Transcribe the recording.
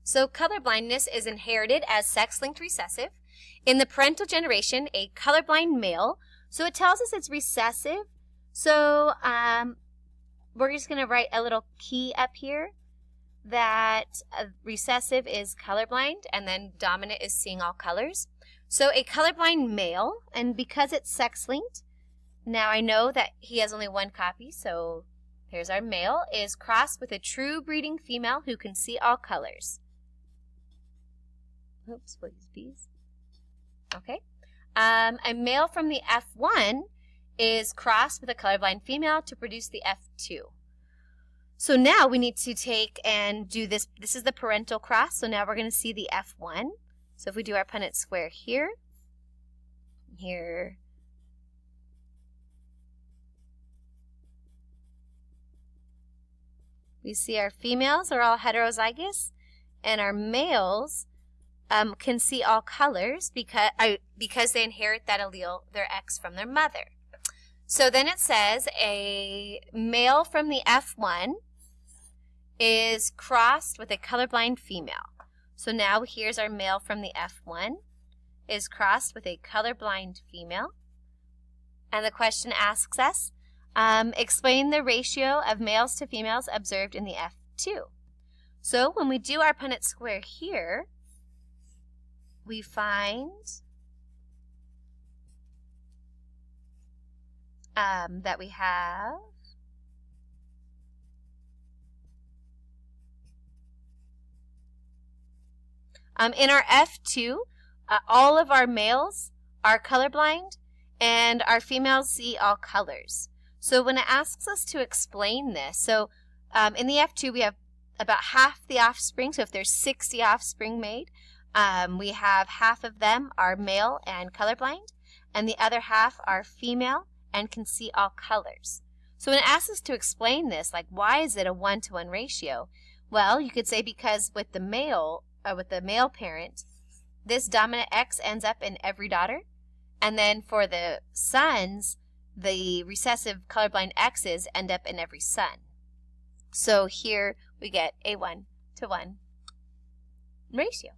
So colorblindness is inherited as sex-linked recessive. In the parental generation, a colorblind male, so it tells us it's recessive. So we're just going to write a little key up here that recessive is colorblind and then dominant is seeing all colors. So a colorblind male, and because it's sex-linked, now I know that he has only one copy, so here's our male, is crossed with a true breeding female who can see all colors. Oops, we'll use B's. Okay. A male from the F1 is crossed with a colorblind female to produce the F2. So now we need to take and do this. This is the parental cross, so now we're going to see the F1. So if we do our Punnett square here, we see our females are all heterozygous, and our males can see all colors because they inherit that allele, their X, from their mother. So then it says a male from the F1 is crossed with a colorblind female. So now here's our male from the F1 is crossed with a colorblind female. And the question asks us, explain the ratio of males to females observed in the F2. So when we do our Punnett square here, we find that we have in our F2, all of our males are colorblind and our females see all colors. So when it asks us to explain this, so in the F2 we have about half the offspring, so if there's 60 offspring made, we have half of them are male and colorblind, and the other half are female and can see all colors. So when it asks us to explain this, like why is it a 1-to-1 ratio? Well, you could say because with the male parent, this dominant X ends up in every daughter, and then for the sons, the recessive colorblind X's end up in every son. So here we get a 1-to-1 ratio.